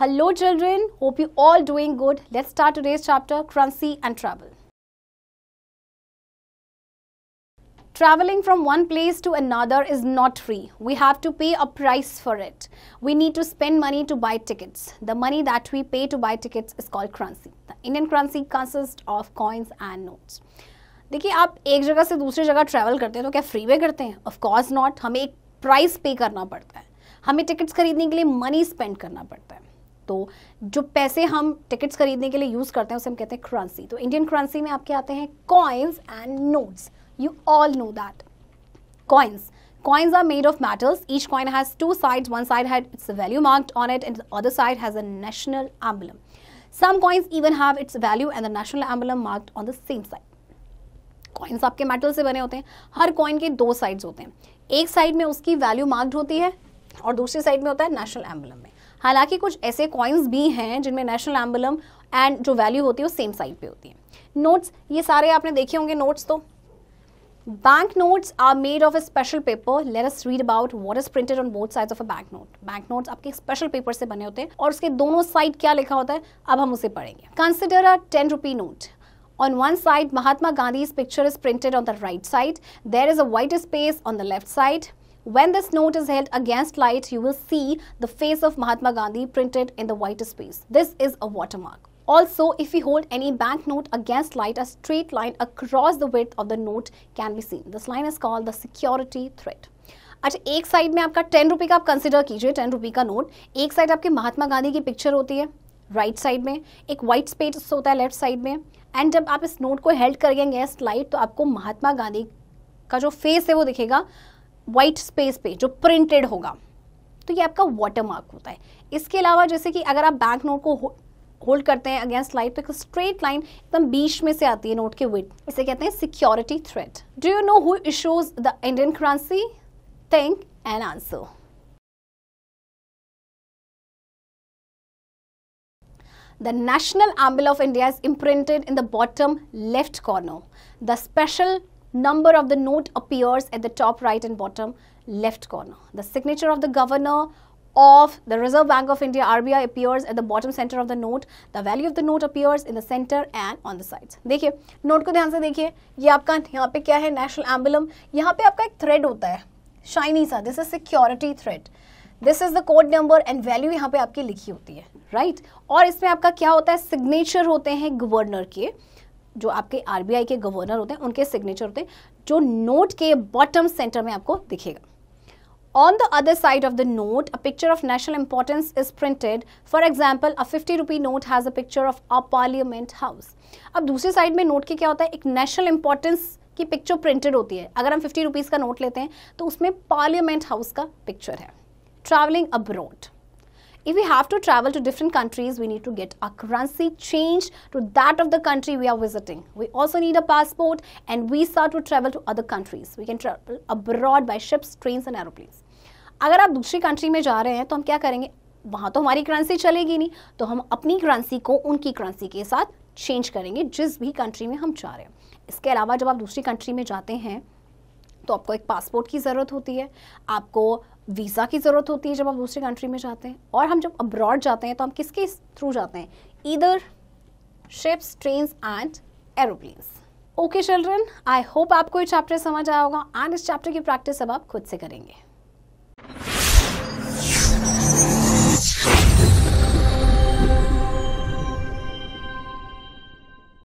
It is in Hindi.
Hello children, hope you all doing good. Let's start today's chapter, Currency and Travel. Traveling from one place to another is not free. We have to pay a price for it. We need to spend money to buy tickets. The money that we pay to buy tickets is called currency. The Indian currency consists of coins and notes. देखिए, आप एक जगह से दूसरी जगह ट्रैवल करते हैं तो क्या फ्री में करते हैं? Of course not. हमें एक प्राइस पे करना पड़ता है. हमें टिकट्स खरीदने के लिए मनी स्पेंड करना पड़ता है. तो जो पैसे हम टिकट्स खरीदने के लिए यूज़ करते हैं उसे हम कहते हैं करेंसी. तो इंडियन करेंसी में आपके आते हैं coins and notes. You all know that. Coins are made of metals. Each coin has two sides. One side has its value marked on it and the other side has a national emblem. Some coins even have its value and the national emblem marked on the same side. Coins आपके मेटल से बने होते हैं. हर कॉइन के दो साइड्स होते हैं. एक साइड में उसकी वैल्यू मार्क्ड होती है और दूसरी साइड में होता है नेशनल एम्बलम में. हालांकि कुछ ऐसे कॉइन्स भी हैं जिनमें नेशनल एम्बलम एंड जो वैल्यू होती है वो सेम साइड पे होती है. नोट्स, ये सारे आपने देखे होंगे नोट्स. तो Banknotes are made of a special paper. Let us read about what is printed on both sides of a banknote. Banknotes आपके special paper से बने होते हैं और उसके दोनों साइड क्या लिखा होता है अब हम उसे पढ़ेंगे. Consider a 10 rupee note. On one side, Mahatma Gandhi's picture is printed on the right side. There is a white space on the left side. When this note is held against light, you will see the face of Mahatma Gandhi printed in the white space. This is a watermark. Also, if we hold any banknote against light, a straight line across the width of the note can be seen. This line is called the security thread. अच्छा, एक साइड में आपका 10 रुपये का आप कंसिडर कीजिए, 10 रुपये का नोट. एक साइड आपके महात्मा गांधी की पिक्चर होती है राइट साइड में, एक वाइट स्पेस होता है लेफ्ट साइड में. एंड जब आप इस नोट को हेल्ड करेंगे अगेंस्ट लाइट तो आपको महात्मा गांधी का जो फेस है वो दिखेगा वाइट स्पेस पे जो प्रिंटेड होगा. तो ये आपका वाटर मार्क होता है. इसके अलावा जैसे कि अगर आप बैंक नोट को होल्ड करते हैं अगेंस्ट लाइट तो एक स्ट्रेट लाइन एकदम बीच में से आती है नोट के विड्थ. इसे कहते हैं security thread. Do you know who issues the Indian currency? Think and answer. The national emblem of India is imprinted in the bottom left corner. The special number of the note appears at the top right and bottom left corner. The signature of the governor of the Reserve Bank of India RBI appears at the bottom center of the note. The value of the note appears in the center and on the sides. देखिए नोट को ध्यान से देखिए. ये आपका यहाँ पे क्या है? National emblem. यहाँ पे आपका एक थ्रेड होता है शाइनी सा. This is security thread. This is the code number and value यहाँ पे आपकी लिखी होती है राइट. और इसमें आपका क्या होता है? सिग्नेचर होते हैं गवर्नर के, जो आपके आरबीआई के गवर्नर होते हैं उनके सिग्नेचर होते हैं जो नोट के बॉटम सेंटर में आपको दिखेगा. On the other side of the note, a picture of national importance is printed. For example, a 50 rupee note has a picture of a parliament house. अब दूसरी साइड में नोट के क्या होता है? एक नेशनल इंपॉर्टेंस की पिक्चर प्रिंटेड होती है. अगर हम 50 रुपीज़ का नोट लेते हैं तो उसमें पार्लियामेंट हाउस का पिक्चर है. Traveling abroad. If we have to travel to different countries, we need to get our currency changed to that of the country we are visiting. We also need a passport and visa to travel to other countries. We can travel abroad by ships, trains and aeroplanes. अगर आप दूसरी कंट्री में जा रहे हैं तो हम क्या करेंगे? वहाँ तो हमारी करेंसी चलेगी नहीं, तो हम अपनी करेंसी को उनकी करेंसी के साथ चेंज करेंगे जिस भी कंट्री में हम जा रहे हैं. इसके अलावा जब आप दूसरी कंट्री में जाते हैं तो आपको एक पासपोर्ट की ज़रूरत होती है, आपको वीज़ा की ज़रूरत होती है जब आप दूसरी कंट्री में जाते हैं. और हम जब अब्रॉड जाते हैं तो हम किसके थ्रू जाते हैं? Either ships, trains and aeroplanes. Okay children, I hope आपको ये चैप्टर समझ आया होगा एंड इस चैप्टर की प्रैक्टिस अब आप खुद से करेंगे.